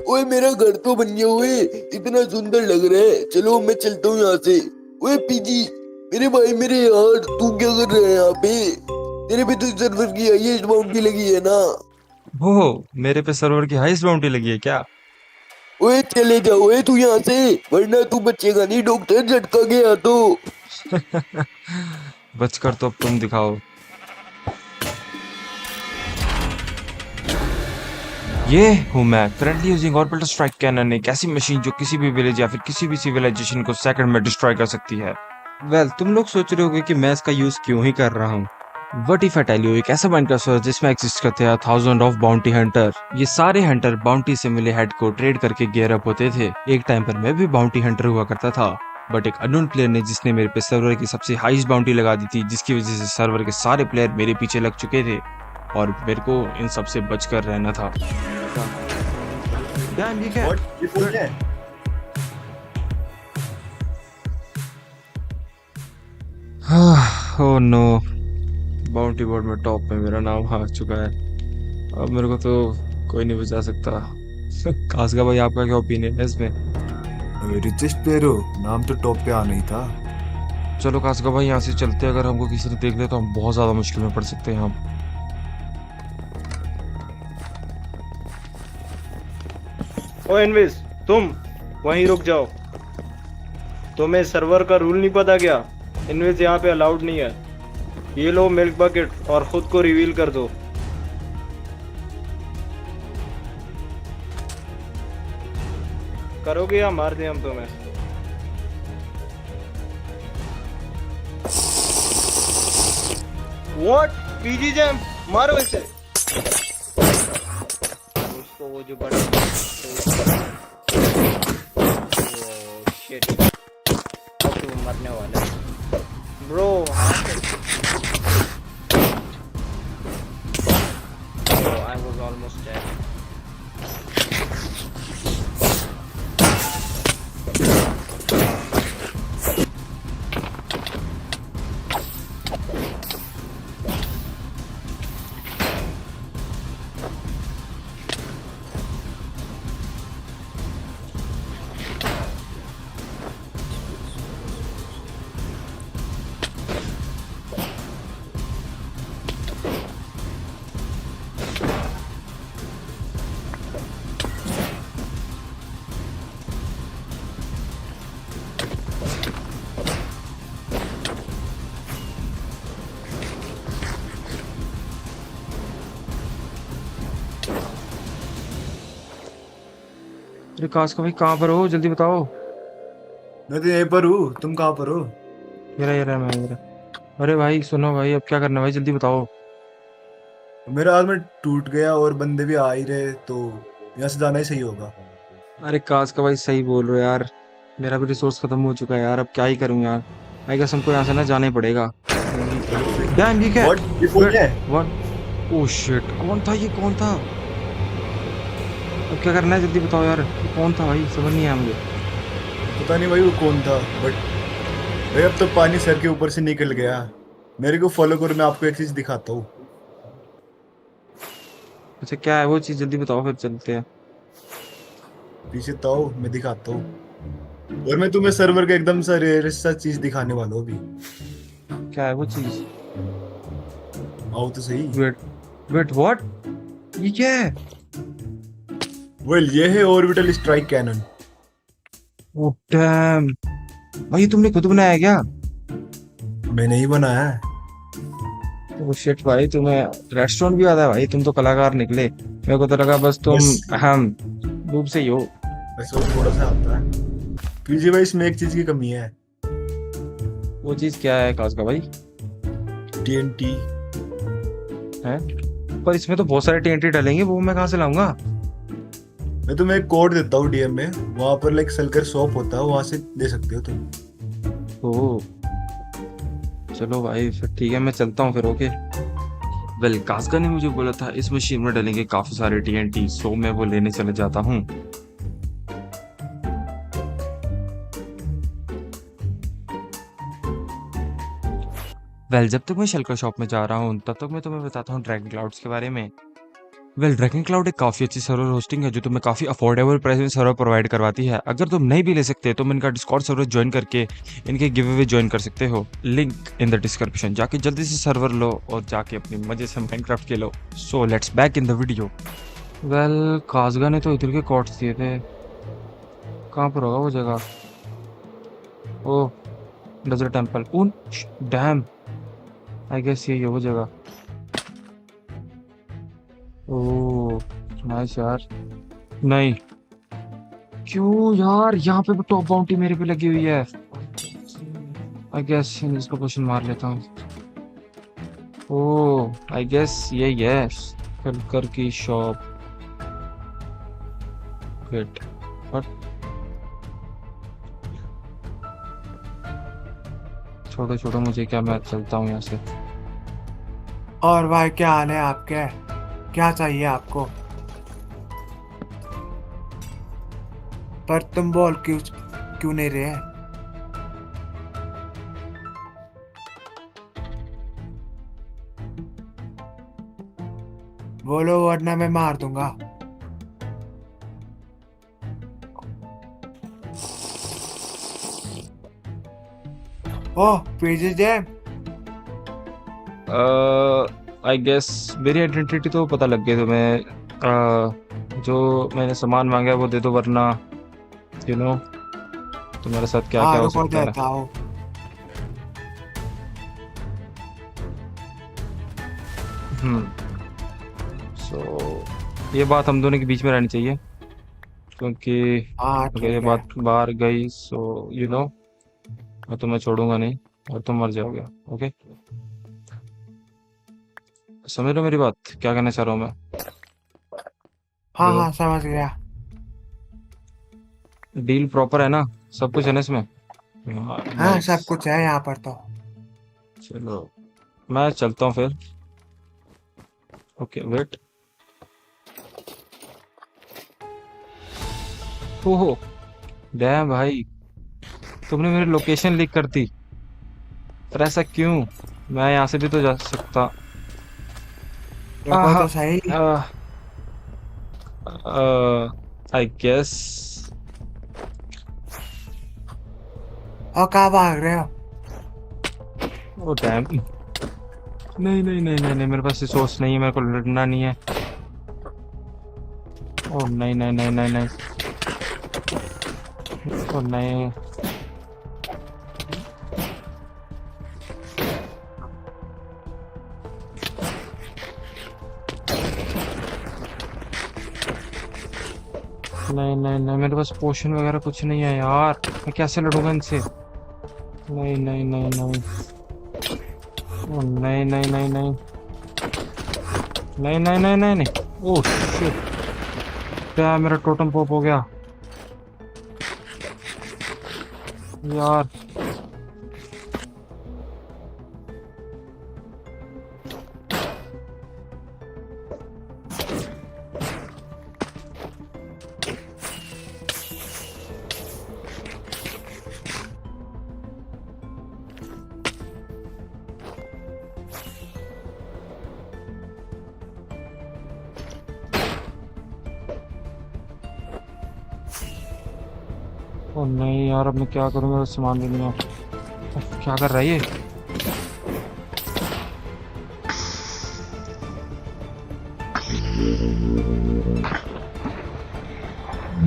ओए मेरा घर तो बन गया। ओए इतना सुंदर लग रहा है। चलो मैं चलता हूँ यहाँ से। ओए पीजी, मेरे भाई मेरे यार, तू क्या कर रहा है यहाँ पे? तेरे पे तो सर्वर की हाईएस्ट बाउंड्री लगी है ना? हो मेरे पे सर्वर की हाईएस्ट बाउंड्री लगी है क्या? ओए चले जाओ ओए तू यहाँ से, वरना तू बचेगा नहीं, डॉक्टर झटका गया तो। बचकर तो अब तुम दिखाओ। ये हूँ मैं currently using orbital strike cannon, एक ऐसी मशीन जो किसी भी विलेज या फिर किसी भी सिविलाइजेशन को सेकंड में डिस्ट्रॉय कर सकती है। तुम लोग सोच रहे होगे कि मैं इसका यूज क्यों ही कर रहा हूँ। What if I tell you, एक ऐसा माइनक्राफ्ट सर्वर जिसमें एग्जिस्ट करते हैं थाउजेंड ऑफ बाउंटी हंटर। ये सारे हंटर बाउंटी से मिले हेड को ट्रेड करके गियर अप होते थे। एक टाइम पर मैं भी बाउंटी हंटर हुआ करता था, बट एक अननोन प्लेयर ने जिसने मेरे पे सर्वर की सबसे हाईएस्ट बाउंटी लगा दी थी, जिसकी वजह से सर्वर के सारे प्लेयर मेरे पीछे लग चुके थे और मेरे को इन सब से बचकर रहना था। डैम, ये क्या है? व्हाट ये फोन है? ओह नो, बाउंटी बोर्ड में टॉप पे मेरा नाम आ चुका है। अब मेरे को तो कोई नहीं बचा सकता। खासका भाई, आपका क्या ओपिनियन है इसमें? रिचेस्ट प्लेयर हो, नाम तो टॉप पे आना ही था। चलो खासका भाई, यहाँ से चलते हैं। अगर हमको किसी ने देख लिया तो हम बहुत ज्यादा मुश्किल में पड़ सकते हैं हम। ओ इनविस, तुम वहीं रुक जाओ। तुम्हें सर्वर का रूल नहीं पता क्या? इनविस यहाँ पे अलाउड नहीं है। ये लो मिल्क बकेट और खुद को रिवील कर दो। करोगे या मार दें हम तुम्हें? व्हाट? पीजी जैम, मारो इसे। उसको वो जो बड़ा शिट, अब तुम मरने वाले bro. I was almost dead. अरे खासका भाई, कहाँ पर हो? जल्दी बताओ। मैं तो यहीं पर हूँ, तुम कहाँ पर हो? ये रहा मैं, ये रहा। अरे भाई सुनो भाई, अब क्या करना है भाई, जल्दी बताओ। मेरा हाथ में टूट गया और बंदे भी आ ही रहे, तो यहाँ से जाना ही सही होगा। अरे खासका भाई, सही बोल रहे हो यार। मेरा भी रिसोर्स खत्म हो चुका है यार, अब क्या ही करूँ यार। आई गेस हमको यहाँ से ना जाना ही पड़ेगा। डैम, ये क्या है? व्हाट ये फोन है? वन, ओह शिट, कौन था ये, कौन था? अब क्या करना है, जल्दी बताओ यार, ये कौन था भाई, समझ नहीं आया मुझे। पता नहीं भाई वो कौन था, बट भाई अब तो पानी सर के ऊपर से निकल गया। मेरे को फॉलो करो, मैं आपको एक चीज दिखाता हूँ। अच्छा, क्या है वो चीज, जल्दी बताओ फिर चलते हैं। पीछे तो आओ, मैं दिखाता हूँ। और मैं तुम्हें सर्वर का एकदम सा रेयर सा चीज दिखाने वाला हूँ अभी। क्या है वो चीज? आओ तो सही। Wait, wait, what? ये क्या है? वेल ये है orbital strike cannon. Oh damn, भाई ये तुमने खुद बनाया है क्या? मैंने ही बनाया है। ओह शिट भाई, तुम्हें रेस्टोरेंट भी आता है भाई, तुम तो कलाकार निकले। मेरे को तो लगा बस तुम बस अहम रूप से ही हो। बस वो थोड़ा सा आता है। पीछे भाई इसमें एक चीज की कमी है। वो चीज क्या है खास का भाई? टीएनटी। है, पर इसमें तो बहुत सारे टीएनटी डलेंगे, वो मैं कहाँ से लाऊंगा? मैं तुम्हें एक कोड देता हूँ डीएम में, वहां पर लाइक सलकर शॉप होता है, वहां से दे सकते हो तुम। ओह चलो भाई, फिर ठीक है, मैं चलता हूँ फिर। ओके। कास्का ने मुझे बोला था इस मशीन में डलेंगे काफी सारे टीएनटी, सो मैं वो लेने चले जाता हूँ। जब तक मैं शलकर शॉप में जा रहा हूँ, तब तक मैं तुम्हें बताता हूँ ड्रैगन क्लाउड्स के बारे में। वेल ड्रैगन क्लाउड एक काफ़ी अच्छी सर्वर होस्टिंग है जो तुम्हें काफ़ी अफोर्डेबल प्राइस में सर्वर प्रोवाइड करवाती है। अगर तुम नहीं भी ले सकते तुम इनका डिस्कॉर्ड सर्वर ज्वाइन करके इनके गिव अवे ज्वाइन कर सकते हो। Link in the description. जाके जल्दी से सर्वर लो और जाके अपनी मजे से माइनक्राफ्ट खेलो। So let's back in the video. Well काजगा ने तो इधर के कॉर्ड्स दिए थे। कहाँ पर होगा वो जगह? ओह, डेजर्ट टेम्पल। उन डैम, आई गेस ये वो जगह। ओह नाइस यार। नहीं, क्यों यार? यहाँ पे भी टॉप बाउंटी मेरे पे लगी हुई है। आई गेस इसको क्वेश्चन मार लेता हूँ। ओह आई गेस ये यस कलकर की शॉप। वेट, बट छोड़ो छोड़ो मुझे, क्या मैं चलता हूँ यहाँ से। और भाई क्या हाल है आपके? क्या चाहिए आपको? पर तुम बोल क्यों क्यों नहीं रहे? बोलो वरना मैं मार दूंगा। ओह पीजी जैम। आई गेस मेरी आइडेंटिटी तो पता लग गई तुम्हें। जो मैंने सामान मांगा है वो दे दो, वरना यू नो तुम्हारे साथ क्या हाँ क्या हो रुको सकता है। देता हूँ। सो ये बात हम दोनों के बीच में रहनी चाहिए, क्योंकि हाँ अगर ये ठीक है। बात बाहर गई सो मैं तुम्हें छोड़ूंगा नहीं और तुम मर जाओगे। ओके, समझ रहे हो मेरी बात? क्या कहना चाह रहा हूँ मैं? हाँ हेलो, हाँ समझ गया। डील प्रॉपर है ना? सब कुछ है ना इसमें? हाँ नाइस। सब कुछ है यहाँ पर तो। चलो मैं चलता हूँ फिर। Okay wait. ओहो डैम भाई, तुमने मेरी लोकेशन लीक कर दी। पर ऐसा क्यों? मैं यहाँ से भी तो जा सकता। रुको आहा, तो सही। I guess. और कहाँ भाग रहे हो? ओ डैम, नहीं नहीं नहीं नहीं नहीं, मेरे पास रिसोर्स नहीं है, मेरे को लड़ना नहीं है। ओ नहीं नहीं नहीं नहीं नहीं, ओ नहीं। नहीं नहीं नहीं, मेरे पास पोशन वगैरह कुछ नहीं है यार। मैं कैसे लड़ूंगा इनसे? नहीं नहीं नहीं नहीं, ओ नहीं नहीं नहीं नहीं नहीं नहीं नहीं नहीं नहीं। ओह शिट, क्या मेरा टोटम पॉप हो गया यार। ओ नहीं यार, अब मैं क्या करूंगा? सामान भी नहीं है। उफ, क्या कर रहा है ये?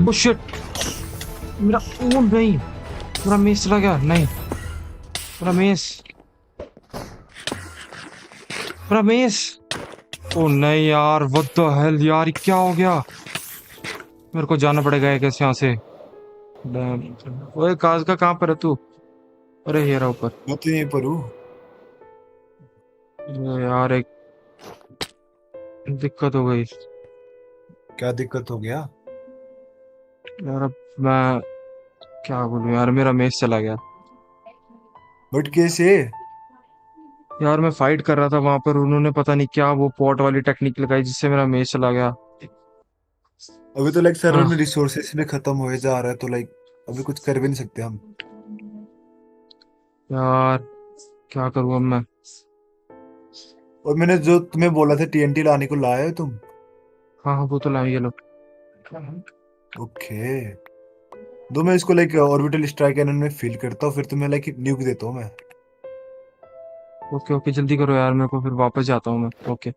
ओ शिट, मेरा, ओ नहीं, मेरा मेस चला गया। नहीं, मेरा मेस, मेरा मेस। ओ नहीं यार, व्हाट द हेल यार, ये क्या हो गया? मेरे को जाना पड़ेगा कैसे यहाँ से। Damn. ओए काज का कहाँ पर है तू? अरे ये रहा ऊपर। मैं तो यहीं पर हूँ। ये यार एक दिक्कत हो गई क्या दिक्कत हो गया? यार। अब मैं क्या बोलूं यार, मेरा मेस चला गया। बट कैसे? यार मैं फाइट कर रहा था वहां पर, उन्होंने पता नहीं क्या वो पॉट वाली टेक्निक लगाई जिससे मेरा मेस चला गया। अभी तो लाइक सर्वर हाँ में रिसोर्सेस में खत्म होए जा रहा है, तो लाइक अभी कुछ कर भी नहीं सकते हम। यार, क्या करूं अब मैं? और मैंने जो तुम्हें बोला था टीएनटी लाने को, लाए हो तुम? हाँ हाँ वो तो लाओ, ये लो। ओके, दो मैं इसको लाइक ऑर्बिटल स्ट्राइक कैनन में फिल करता हूँ, फिर तुम्हें लाइक न्यूक देता हूँ मैं। ओके ओके, जल्दी करो यार, मेरे को फिर वापस जाता हूँ मैं। ओके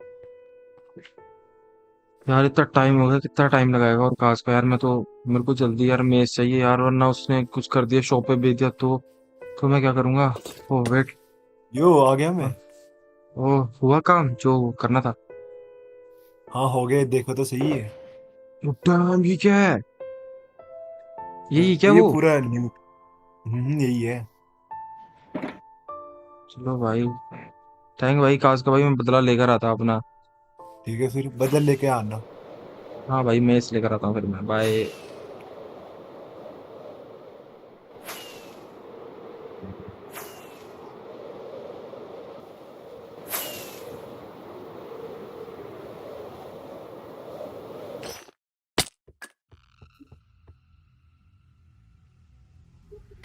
यार, इतना टाइम हो गया, कितना टाइम लगाएगा और काश का यार, मैं तो, मेरे को जल्दी यार मेज चाहिए यार, वरना उसने कुछ कर दिया, शॉप पे भेज दिया तो मैं क्या करूंगा। Oh wait. यो आ गया मैं। ओ, हुआ काम जो करना था। हाँ हो गया, देखो तो सही है। damn, ये क्या है? यही क्या ये वो? पूरा न्यूक। यही है। चलो भाई, थैंक भाई काश का भाई, मैं बदला लेकर आता अपना। ठीक है, फिर बदल लेके आना। हाँ भाई, मैं इस लेकर आता हूँ फिर मैं, बाय।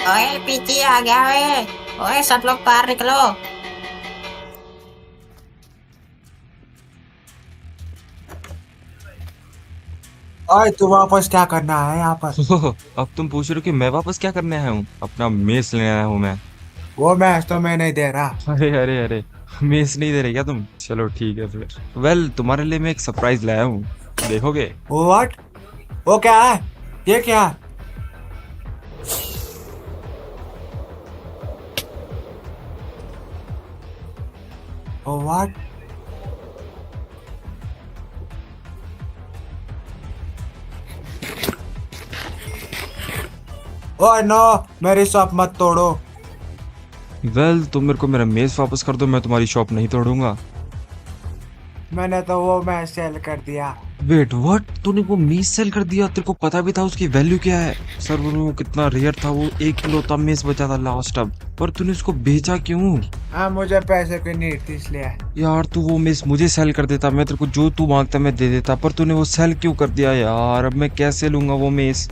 ओए पीछे आ गया ओए। ओए सब लोग बाहर निकलो। ओए तू वापस क्या करना है यहाँ पर? अब तुम पूछ रहे हो कि मैं वापस क्या करने आया हूँ? अपना मेस लेने आया हूँ मैं। वो मैच तो मैं नहीं दे रहा। अरे अरे अरे, मेस नहीं दे रहे क्या तुम? चलो ठीक है फिर। वेल, तुम्हारे लिए मैं एक सरप्राइज लाया हूँ, देखोगे? व्हाट? वो क्या है? ये क्या है? Oh what? ओए नो, मेरी शॉप मत तोड़ो। वेल, तुम मेरे को मेरा मेस वापस कर दो, मैं तुम्हारी शॉप नहीं तोड़ूंगा। मैंने तो वो मैच सेल कर दिया। Wait what? तूने वो मेस सेल कर दिया? तेरे को पता भी था उसकी वैल्यू क्या है? सर वो कितना रेयर था, वो 1 किलो था मेस बचा था लास्ट अब, पर तूने उसको बेचा क्यों? हाँ मुझे पैसे की नीड थी इसलिए। यार तू वो मेस मुझे सेल कर देता, मैं तेरे को जो तू मांगता मैं दे देता, पर तूने वो सेल क्यों कर दिया यार? अब मैं कैसे लूंगा वो मेस?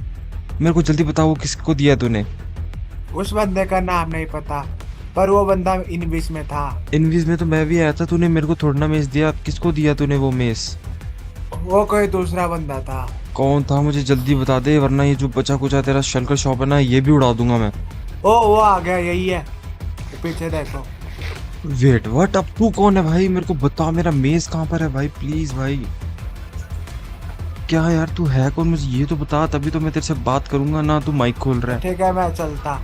मेरे को जल्दी बता, वो किसको दिया तूने? उस बंदे का नाम नहीं पता, पर वो बंदा इनविस में था। इनवीज में तो मैं भी आया था, तूने मेरे को थोड़ा ना मेस दिया, किसको दिया तूने वो मेस? वो कोई दूसरा बंदा था। कौन था मुझे जल्दी बता दे, वरना ये जो बचा कुचा तेरा शंकर शॉप है ना, ये भी उड़ा दूंगा मैं। ओ वो आ गया, यही है। पीछे देखो। Wait what? अब तू कौन है भाई? मेरे को बता, मेरा मेस कहाँ पर है भाई, प्लीज भाई। क्या यार, तू है कौन? मुझे ये तो बता, तभी तो मैं तेरे से बात करूंगा ना। तू माइक खोल रहा है। ठीक है मैं चलता।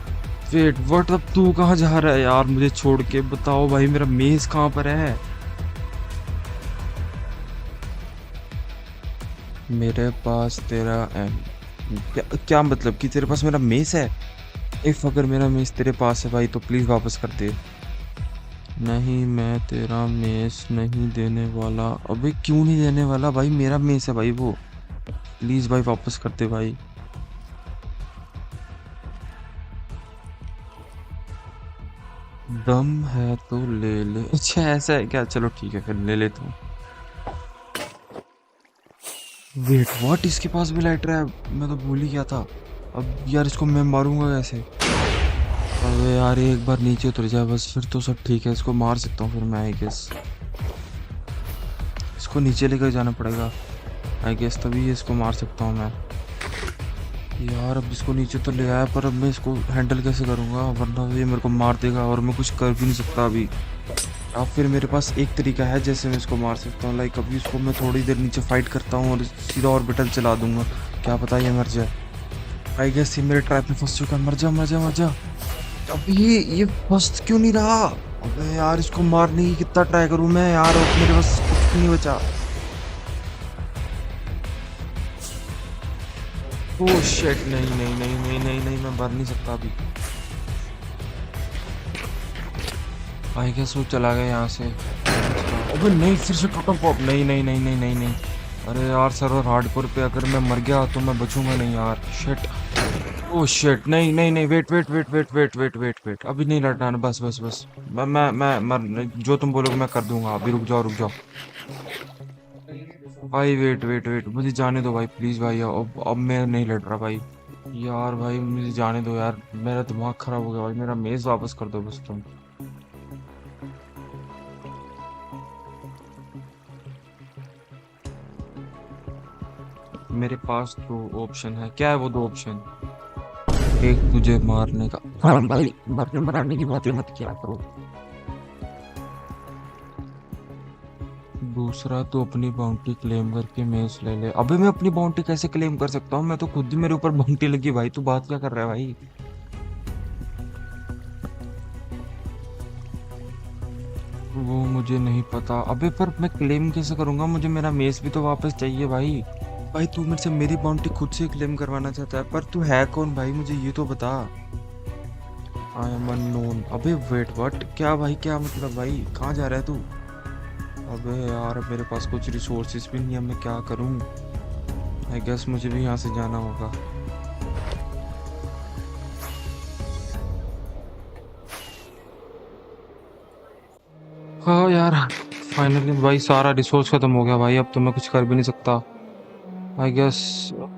Wait what? अब तू कहाँ जा रहा है यार मुझे छोड़ के? बताओ भाई, मेरा मेस कहाँ पर है? मेरे पास तेरा क्या मतलब कि तेरे पास मेरा मेस है? इफ अगर मेरा मेस तेरे पास है भाई, तो प्लीज वापस कर दे। नहीं, मैं तेरा मेस नहीं देने वाला। अबे क्यों नहीं देने वाला भाई? मेरा मेस है भाई वो। प्लीज भाई वापस कर दे भाई। दम है तो ले ले। अच्छा ऐसा है क्या? चलो ठीक है फिर ले लेता हूँ। Wait what? इसके पास भी लाइटर है? मैं तो भूल ही गया था। अब यार इसको मैं मारूंगा कैसे? अबे यार एक बार नीचे उतर जाए बस, फिर तो सब ठीक है। इसको मार सकता हूँ फिर मैं, आई गेस। इसको नीचे लेकर जाना पड़ेगा आई गेस, तभी इसको मार सकता हूँ मैं। यार अब इसको नीचे तो ले आया, पर अब मैं इसको हैंडल कैसे करूँगा? वरना ये मेरे को मार देगा और मैं कुछ कर भी नहीं सकता अभी। अब फिर मेरे पास एक तरीका है जैसे मैं इसको मार सकता हूँ। लाइक अभी इसको मैं थोड़ी देर नीचे फाइट करता हूँ और सीधा ऑर्बिटल चला दूंगा। क्या पता ये मर जाए। आई गेस ये मेरे ट्रैप में फंस चुका है। मर जा मर जा मर जा। अब ये फंस क्यों नहीं रहा? अबे यार इसको मारने की कितना ट्राई करूँ मैं यार, अब मेरे पास कुछ नहीं बचा। ओह शिट, नहीं नहीं नहीं नहीं नहीं नहीं, मैं मर नहीं सकता अभी। आई गेस वो चला गया यहाँ से। अबे नहीं, फिर से टोटम पॉप। नहीं नहीं नहीं नहीं नहीं नहीं। अरे यार सर्वर हार्डकोर पे अगर मैं मर गया तो मैं बचूंगा नहीं यार। शिट। ओह शिट, नहीं नहीं नहीं, wait wait wait wait wait wait wait wait, अभी नहीं लड़ना है, बस बस बस। मैं मर, जो तुम बोलोगे मैं कर दूंगा। अभी रुक जाओ रुक जाओ भाई। वेट वेट वेट, मुझे जाने दो भाई प्लीज भाई। अब मैं नहीं लड़ रहा भाई। यार भाई मुझे जाने दो यार, मेरा दिमाग खराब हो गया भाई। मेरा मेज वापस कर दो बस तुम। मेरे पास दो ऑप्शन है। क्या है वो दो ऑप्शन? एक तुझे मारने का। भाई मारने की बात मत किया करो। दूसरा तो अपनी बाउंटी क्लेम करके मेस ले ले। अबे मैं अपनी बाउंटी कैसे क्लेम कर सकता हूँ? मैं तो खुद ही, मेरे ऊपर बाउंटी लगी भाई। तू बात क्या कर रहा है भाई? वो मुझे नहीं पता। अबे पर मैं क्लेम कैसे करूंगा? मुझे मेरा मेस भी तो वापस चाहिए भाई। भाई तू मेरे से मेरी बाउंटी खुद से क्लेम करवाना चाहता है, पर तू है कौन भाई? मुझे ये तो बता। I am unknown. अबे वेट व्हाट? क्या भाई, क्या मतलब भाई? कहाँ जा रहा है तू? अबे यार मेरे पास कुछ रिसोर्सेज भी नहीं है, मैं क्या करूं? आई गेस मुझे भी यहाँ से जाना होगा। हाँ यार, फाइनली भाई सारा रिसोर्स खत्म हो गया भाई। अब तो मैं कुछ कर भी नहीं सकता। आई गेस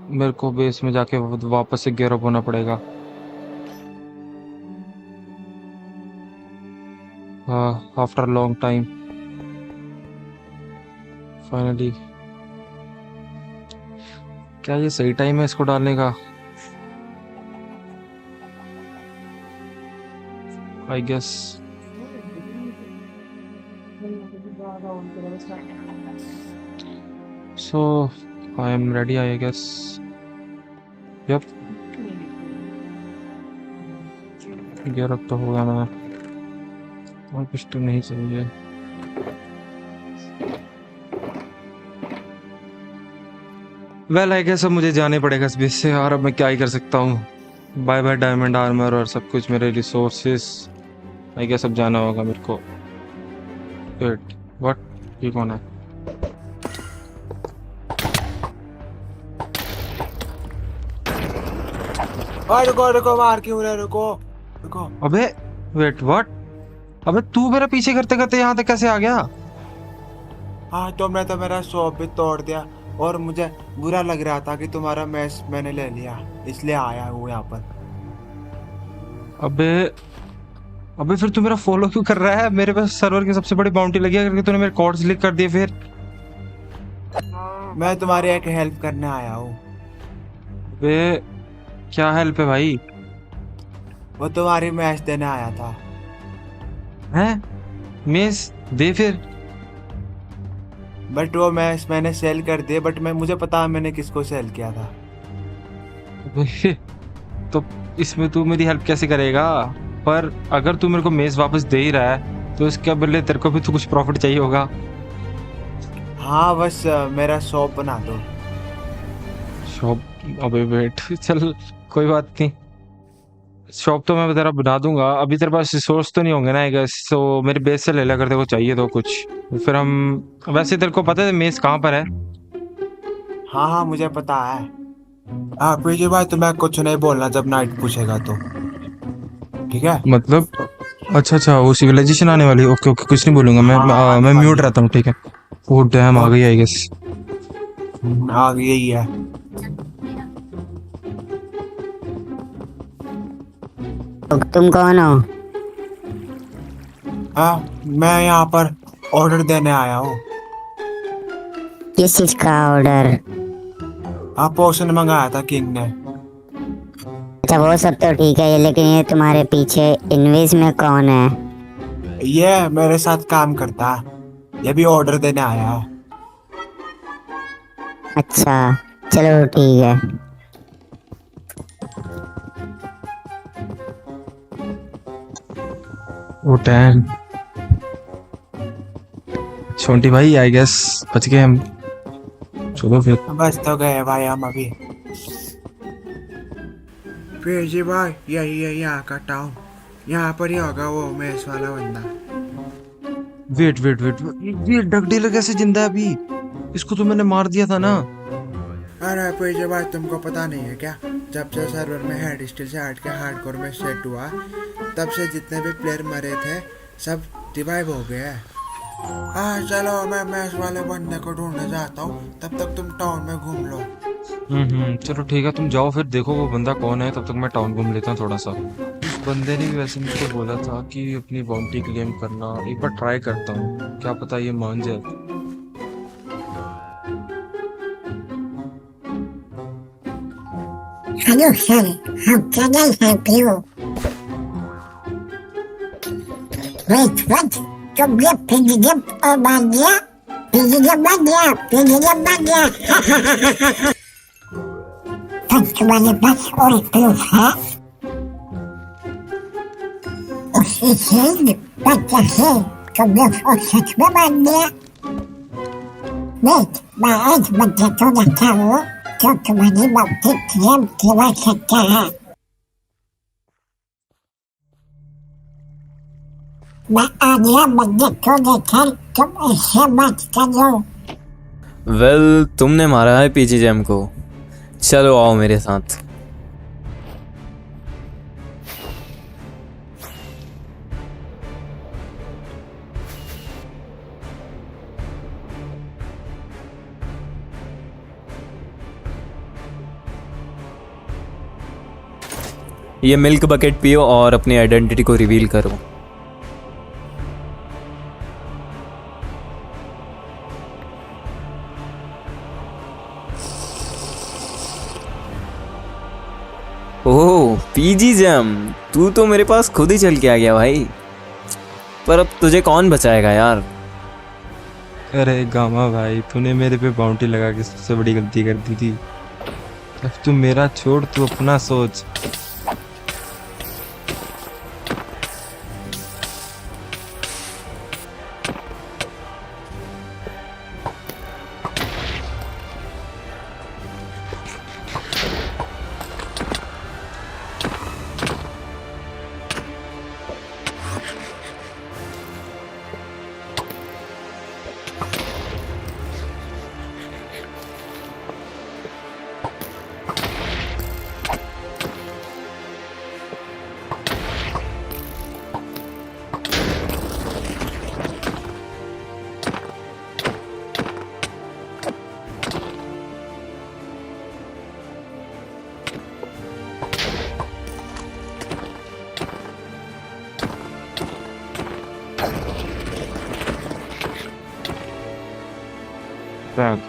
मेरे को बेस में जाके वापस से गियर अप होना पड़ेगा। हाँ, आफ्टर लॉन्ग टाइम फाइनली। क्या ये सही टाइम है इसको डालने का? I guess so I am ready I guess. Yup, gear up तो होगा ना, और कुछ तो नहीं चाहिए। वेल आई गेस अब मुझे जाने पड़ेगा इस बेस से यार। अब मैं क्या ही कर सकता हूँ। बाय बाय डायमंड आर्मर और सब कुछ, मेरे रिसोर्सेस। आई गेस अब जाना होगा मेरे को। Wait what? ये कौन है? ओए रुको रुको, मार क्यों रहे? रुको रुको। अबे वेट व्हाट? अबे तू मेरा पीछे करते करते यहाँ तक कैसे आ गया? हाँ, तुमने तो मेरा शॉप भी तोड़ दिया, और मुझे बुरा लग रहा था कि तुम्हारा मैच मैंने ले लिया, इसलिए आया हूँ यहाँ पर। अबे अबे फिर तू मेरा फॉलो क्यों कर रहा है? मेरे पास सर्वर की सबसे बड़ी बाउंटी लगी है करके तूने मेरे कोड्स लीक कर दिए फिर। मैं तुम्हारी एक हेल्प करने आया हूँ। अबे क्या हेल्प है भाई? वो तुम्हारी मैच देने आया था। हैं? मेस दे फिर। बट वो मैच मैंने सेल कर दिए, बट मुझे पता है मैंने किसको सेल किया था। अबे, तो इसमें तू मेरी हेल्प कैसे करेगा? पर अगर तू मेरे को मेस वापस दे ही रहा है तो इसके बदले तेरे को भी तो कुछ प्रॉफिट चाहिए होगा। हाँ, बस मेरा शॉप बना दो। शॉप? अबे वेट चल, कोई बात नहीं। शॉप तो मैं तेरा बना दूंगा। अभी तेरे पास रिसोर्स तो नहीं होंगे ना? आई गेस तो मेरे बेस से ले ले, अगर तेरे को चाहिए तो कुछ। फिर हम, वैसे तेरे को पता है मेस कहाँ पर है? हाँ हाँ, मुझे पता है। हाँ पीछे भाई, तुम्हें कुछ नहीं बोलना जब नाइट पूछेगा तो, ठीक है? मतलब अच्छा अच्छा, वो सिविलाइजेशन आने वाली है। ओके ओके, कुछ नहीं बोलूंगा मैं। हाँ, मैं म्यूट रहता हूँ, ठीक है? वो डैम आ गई आई गेस। आ गई यही है। तुम कौन हो? हाँ, मैं यहाँ पर ऑर्डर देने आया हूँ। किस चीज का ऑर्डर? हाँ, पोर्शन मंगाया था किंग ने। अच्छा वो सब तो ठीक है, लेकिन ये तुम्हारे पीछे इनविज में कौन है? ये मेरे साथ काम करता है, ये भी ऑर्डर देने आया है। अच्छा चलो ठीक है। वो डैम, छोटी भाई आई गेस बच गए हम। चलो फिर। बस तो गए भाई हम अभी। पीछे भाई, यही है यहाँ का टाउन। यहाँ पर ही होगा वो मेस वाला बंदा। वेट वेट वेट, ये ड्रग डीलर कैसे जिंदा है अभी? इसको तो मैंने मार दिया था ना। अरे पीछे भाई, तुमको पता नहीं है क्या? जब से सर्वर में हेड स्टील से हट के हार्डकोर में सेट हुआ, तब से जितने भी प्लेयर मरे थे सब रिवाइव हो गए हैं। हाँ चलो, मैं मैच वाले बंदे को ढूंढने जाता हूँ, तब तक तुम टाउन में घूम लो। चलो ठीक है, तुम जाओ फिर देखो वो बंदा कौन है, तब तक मैं टाउन घूम लेता हूँ थोड़ा सा। उस बंदे ने भी वैसे मुझको बोला था कि अपनी बाउंटी क्लेम करना, एक बार ट्राई करता हूँ, क्या पता ये मान जाए। Hello sir, how can I help you? Wait what? तुमने पिज्जा और मान लिया? पिज्जा मान लिया, पिज्जा मान लिया। तो तुम्हारे पास और प्रूफ है? उससे चीज पता है तुमने उसको सच में मान लिया? वेट, मैं आज बच्चे तो देखता हूँ जो तुम्हारी मौखिक क्लेम किया सकता है। मैं आ गया बच्चे को देखकर, तुम इससे बात करो। वेल तुमने मारा है पीजी जैम को, चलो आओ मेरे साथ। ये मिल्क बकेट पियो और अपनी आइडेंटिटी को रिवील करो। ओह पीजी जैम, तू तो मेरे पास खुद ही चल के आ गया भाई। पर अब तुझे कौन बचाएगा यार। अरे गामा भाई, तूने मेरे पे बाउंटी लगा के सबसे बड़ी गलती कर दी थी। अब तू मेरा छोड़, तू अपना सोच।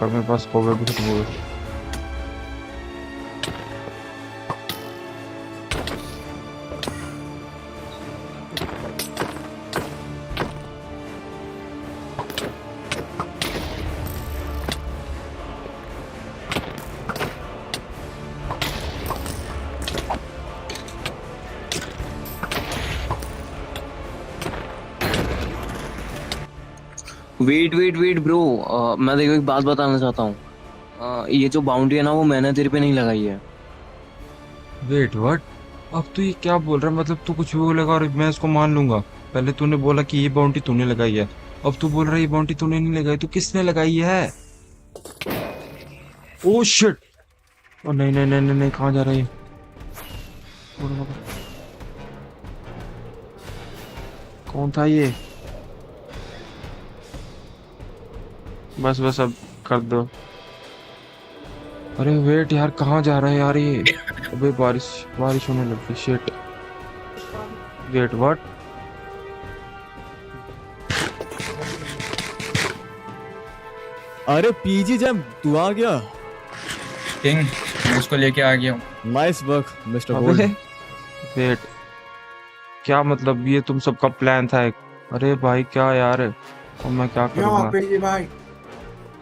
कर मेरे पास कोविड भी खत्म हो गया। वेट ब्रो, मैं देखो एक बात बताना चाहता हूँ। ये जो बाउंड्री है ना वो मैंने तेरे पे नहीं लगाई है। Wait what? अब तू ये क्या बोल रहा है? मतलब तू कुछ भी बोलेगा और मैं इसको मान लूंगा। पहले तूने बोला कि ये बाउंड्री तूने लगाई है, अब तू बोल रहा है ये बाउंड्री तूने नहीं लगाई। तो किसने लगाई है? Oh shit! ओ नहीं नहीं नहीं नहीं, नहीं कहाँ जा रहा है ये? कौन था ये? बस अब कर दो। अरे वेट यार, कहाँ जा रहा है यार ये? अबे बारिश होने लगी। शिट! Wait what? अरे पीजी जैम, तू आ गया। किंग, मैं उसको लेके आ गया हूँ। नाइस वर्क मिस्टर अबे गोल्ड। वेट, क्या मतलब ये तुम सबका प्लान था? अरे भाई क्या यार, अब मैं क्या करूँगा? पीजी भाई,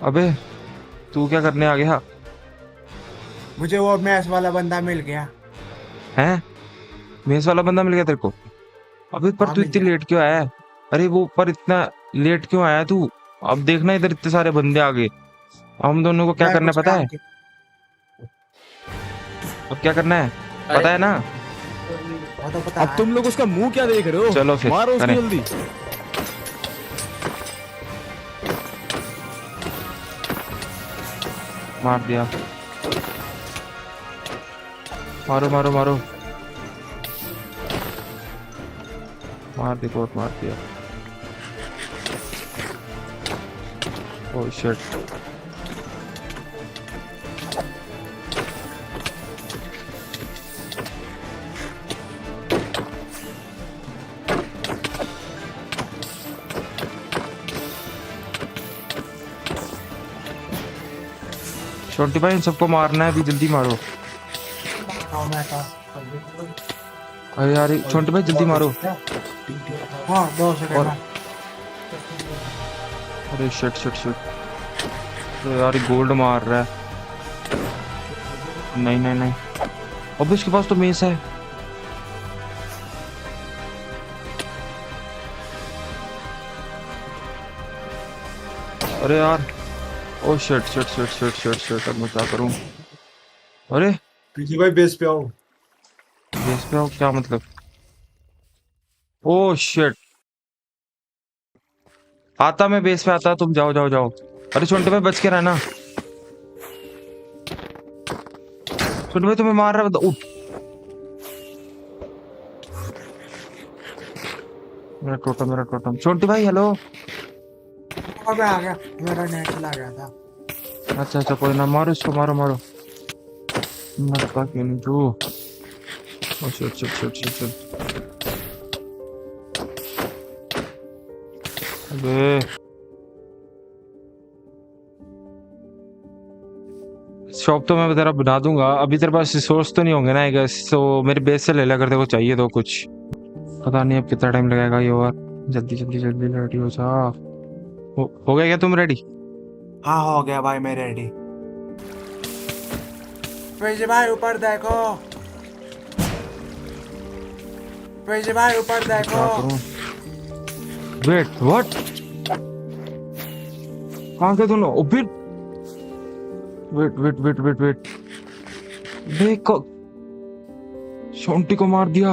अबे तू क्या करने आ गया? मुझे वो मैच वाला बंदा मिल गया। हैं? मेस वाला बंदा मिल गया तेरे को? अबे पर हाँ, तू मिल इतनी गया। लेट क्यों आया है? अरे वो पर इतना लेट क्यों आया तू? अब देखना इधर इतने सारे बंदे आ गए। हम दोनों को क्या मैं करना कुछ पता काम है? की- अब क्या करना है पता है ना? वो तो पता अब है। तुम लोग उसका मुंह क्या देख रहे हो? चलो फिर, मारो उसको करें। जल्दी। मार दिया। मारो मारो मारो, मार दे, बहुत मार दिया। Oh shit! छोटी भाई इन सबको मारना है अभी, जल्दी मारो। अरे यार छोटे भाई जल्दी मारो। हाँ 2 सेकंड में। अरे शिट शिट शिट, अरे यार गोल्ड मार रहा है। नहीं नहीं नहीं, अब इसके पास तो मेस है। अरे यार oh shit shit shit shit shit shit, अब मैं क्या करूं? अरे पीजी भाई बेस पे आओ। बेस पे आओ क्या मतलब? ओ शिट, आता मैं बेस पे आता, तुम जाओ जाओ जाओ। अरे छोटे भाई बच के रहना। छोटे भाई तुम्हें मार रहा है, उठ। मेरा टोटम छोटे भाई हेलो। अबे आ गया, मेरा नेट चला गया था। अच्छा अच्छा कोई ना, मारो इसको, मारो मारो। मत का क्यों तू? Oh shit shit shit shit shit. अबे शॉप तो मैं तेरा बना दूंगा, अभी तेरे पास रिसोर्स तो नहीं होंगे ना आई गेस, तो मेरे बेस से ले लिया कर, तेरे को चाहिए तो कुछ। पता नहीं अब कितना टाइम लगेगा ये, और जल्दी जल्दी जल्दी रेडी हो जा। हो गया क्या तुम रेडी? हाँ हो गया भाई, मैं रेडी। पीजी भाई ऊपर देखो, पीजी भाई ऊपर देखो। वेट व्हाट, कहाँ गए दोनों? ओ फिर wait wait wait wait wait, देखो शोंटी को मार दिया।